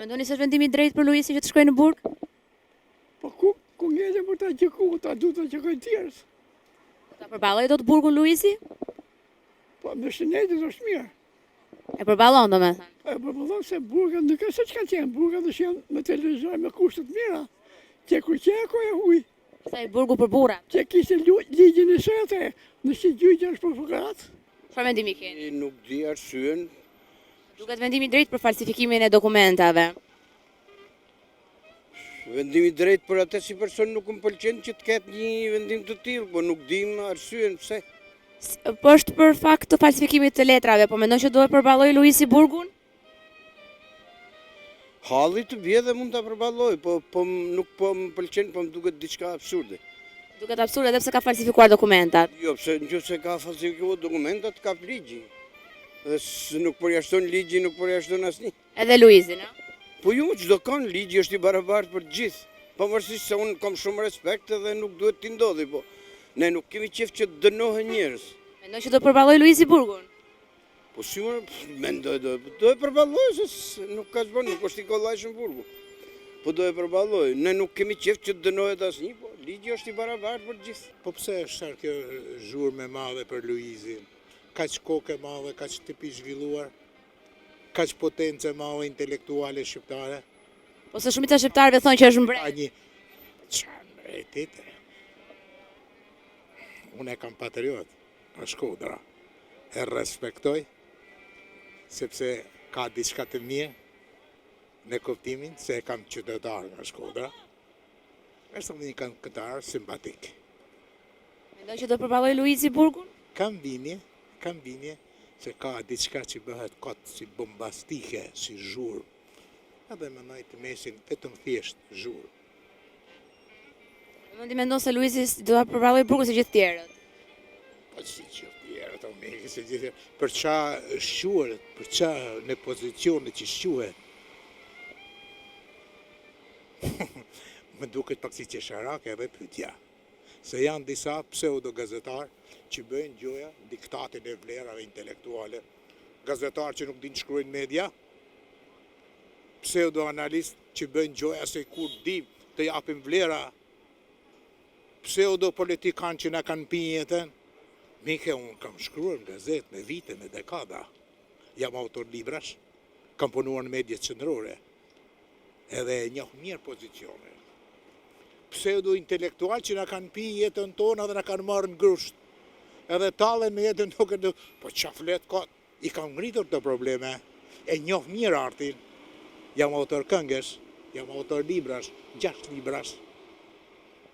mendoni se është vendimi i drejtë për Luisin që të shkojë në burg? Po ku ngjeje për ta gjyku, ta du të gjykoj tjerës. Ta përballoj dot burgun Luisi? Po me shëndetit është mirë. E përballon domethënë. E përballon se burgat nuk është se çka qenë, burgat është janë me televizor me kushte të mira. Që ku e huj. Sa i burgu për burra. Që kishte ligjin e shtetë, nëse gjyqja është për fukarat. Çfarë mendimi keni? Nuk di arsyen. Duket vendimi i drejtë për falsifikimin e dokumentave. Vendimi i drejtë për atë si person nuk më pëlqen që të ketë një vendim të tillë, po nuk dim arsyen pse. Po është për fakt të falsifikimit të letrave, po mendon që duhet përballoj Luisi burgun? Halli të bie dhe mund ta përballoj, po nuk po më pëlqen, po më duket diçka absurde. Duket absurde edhe pse ka falsifikuar dokumentat. Jo, pse nëse ka falsifikuar dokumentat kap ligji. Dhe nuk përjashton ligji, nuk përjashton asnjë. Edhe Luizin, a? Po ju çdo kanë ligji është i barabartë për të gjithë. Pavarësisht se unë kam shumë respekt dhe nuk duhet t'i ndodhi, po ne nuk kemi qef që të dënohen njerëz. Mendoj që do përballoj Luisi burgun. Po sigur mendoj do e përballoj se nuk ka çfarë, nuk është i kollajshëm burgu. Po do e përballoj. Ne nuk kemi qef që të dënohet asnjë, po ligji është i barabartë për të gjithë. Po pse është kjo zhurmë e madhe për Luizin? Kaq kokë e madhe, kaq tipi zhvilluar, kaq potencë e madhe intelektuale shqiptare. Po se shumica e shqiptarëve thonë që është mbret. Ka një çan mbretit. Unë kam patriot në Shkodra. E respektoj sepse ka diçka të mirë në kuptimin se e kam qytetar në Shkodra. Është një këngëtar simpatik. Mendoj që do përballoj Luisi burgun? Kam bindje se ka diçka që bëhet kot si bombastike, si zhurmë. Edhe mendoj të mesin vetëm thjesht zhurmë. Mundi mendon se Luisi do ta përballoj burgun si gjithë tjerët. Po si gjithë tjerët, unë se gjithë për ça shquhet, për ça në pozicionet që shquhet. Më duket pak si qesharake edhe pyetja. Se janë disa pseudo gazetar që bëjnë gjoja diktatin e vlerave intelektuale. Gazetar që nuk din të shkruajnë media, pseudo analist që bëjnë gjoja se kur dim të japim vlera, pseudo politikan që na kanë pi jetën. Mike, unë kam shkruar në gazet me vite, me dekada. Jam autor librash, kam punuar në mediat qendrore, edhe njoh mirë pozicione. Pseudo intelektual që na kanë pi jetën tonë dhe na kanë marrë në grusht. Edhe tallen me jetën nuk e po çfarë flet kot, i kam ngritur këto probleme, e njoh mirë artin. Jam autor këngësh, jam autor librash, 6 librash.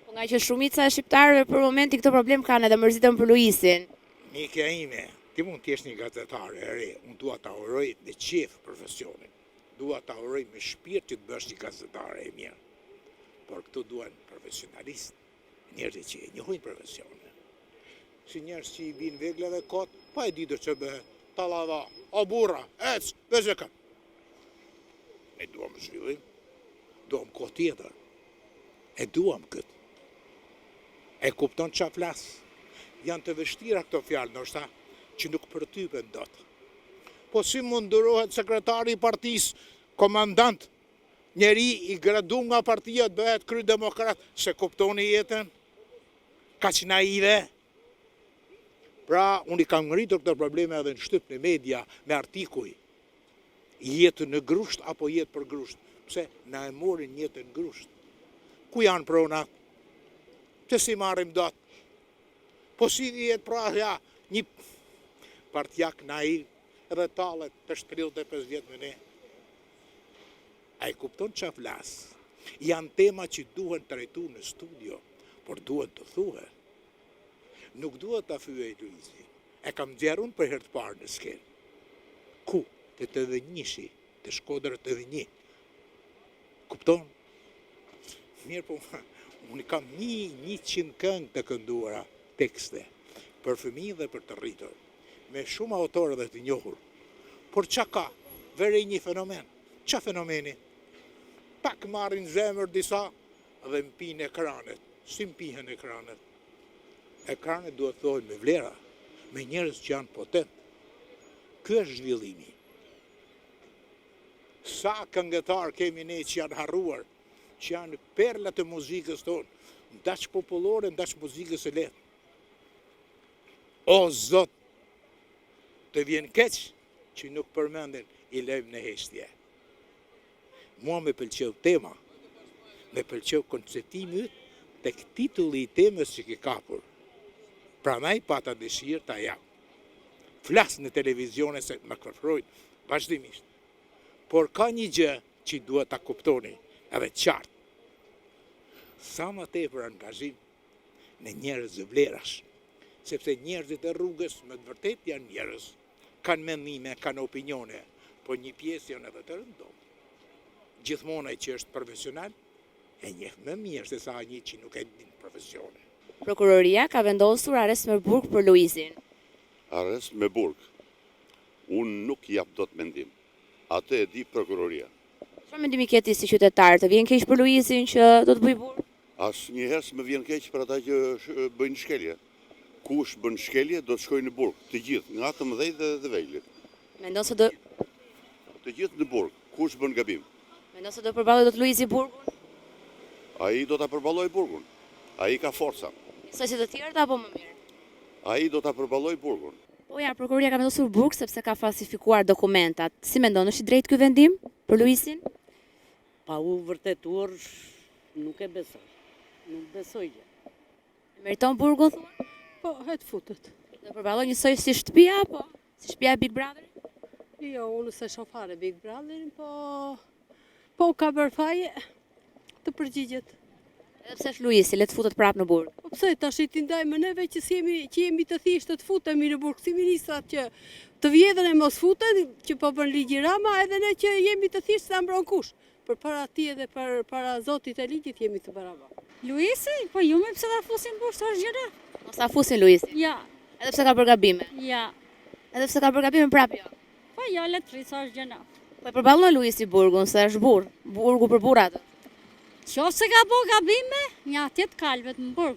Po nga që shumica e shqiptarëve për momentin këtë problem kanë edhe mërziten për Luisin. Mikja ime, ti mund të jesh një gazetar e re, unë dua ta uroj me qejf profesionin. Dua ta uroj me shpirt që të bësh një gazetar e mirë. Por këtu duan profesionalist, njerëz që e njohin profesionin. Si njerëz që i bin veglave kot, pa e ditur që bëhet. Tallava, o burra, ec, bezeka. Ne duam zhvillim, duam kohë tjetër. E duam këtë. E kupton çfarë flas. Janë të vështira këto fjalë, ndoshta që nuk përtypen dot. Po si mund durohet sekretari i partisë, komandant, njeri i gradu nga partia të bëhet krye-demokrat, se kuptoni jetën? Kaq naive? Pra, unë i kam ngritur këto probleme edhe në shtyp në media, me artikuj. Jetë në grusht apo jetë për grusht? Pse na e morin jetën në grusht? Ku janë pronat? Pse si marrim dot? Po si jetë pra një partjak naiv edhe tallet për 35 vjet me ne? A i kupton që flas? Janë tema që duhen trajtu në studio, por duhen të thuhen. Nuk duhet ta fyej Luisi. E kam nxjerrun për herë të parë në skenë. Ku? Te 81-shi, te Shkodra 81. Kupton? Mirë po, unë kam 100 këngë të kënduara, tekste, për fëmijë dhe për të rritur, me shumë autorë dhe të njohur. Por çka ka? Vere një fenomen. Qa fenomeni? Pak marrin zemër disa dhe mpinë ekranet. Si mpihen ekranet? Ekranet duhet thohen me vlera, me njerëz që janë potent. Ky është zhvillimi. Sa këngëtar kemi ne që janë harruar, që janë perlat e muzikës tonë, ndaq popullore, ndaq muzikës e lehtë. O Zot, të vjen keq që nuk përmenden i lejmë në heshtje. Mua me pëlqeu tema, me pëlqeu konceptimi yt tek titulli i temës që ke kapur. Prandaj pata dëshirë ta jap. Flas në televizione se më kërkojnë vazhdimisht. Por ka një gjë që duhet ta kuptoni, edhe qartë. Sa më tepër angazhim në njerëz vlerash, sepse njerëzit e rrugës me të vërtet janë njerëz, kanë mendime, kanë opinione, po një pjesë janë edhe të rëndomë. Gjithmonë ai që është profesional e njeh më mirë se sa një që nuk e din profesione. Prokuroria ka vendosur arrest me burg për Luizin. Arrest me burg. Unë nuk jap dot mendim. Atë e di prokuroria. Çfarë mendimi ke ti si qytetar? Të vjen keq për Luizin që do të bëj burg? Asnjëherë s'më vjen keq për ata që bëjnë shkelje. Kush bën shkelje do të shkojnë në burg, të gjithë, nga të mëdhej dhe vejlit. Mendon se do Të gjithë në burg. Kush bën gabim? Mendon se do përballoj dot Luizi burgun? Ai do ta përballoj burgun. Ai ka forca. Sa si të tjerët apo më mirë? Ai do ta përballoj burgun. Po ja, prokuroria ka vendosur burg sepse ka falsifikuar dokumentat. Si mendon, është i drejtë ky vendim për Luizin? Pa u vërtetuar, nuk e besoj. Nuk besoj gjë. Meriton burgun thua? Po, het futet. Do përballoj njësoj si shtëpia apo si shtëpia e Big Brother? Jo, unë se shoh fare Big Brotherin, po ka bërë faje të përgjigjet. Edhe pse është Luizi, le të futet prapë në burg. Po pse tash i ndajmë neve që jemi të thjeshtë të futemi në burg, si ministrat që të vjedhën e mos futen, që po bën ligji Rama, edhe ne që jemi të thjeshtë sa mbron kush. Për para ti edhe për para Zotit e ligjit jemi të barabartë. Luisi, po ju me pse ta fusin burg të gjëra? Mos ta fusin Luizin. Ja, Edhe pse ka bërë gabime. ja. Edhe pse ka bërë gabime prapë jo. Po ja le të rrit sa është gjëra. Po e përballon Luizi burgun se është burg. Burgu për burrat. Qoftë se ka bo gabime, një atjet kalvet në burg.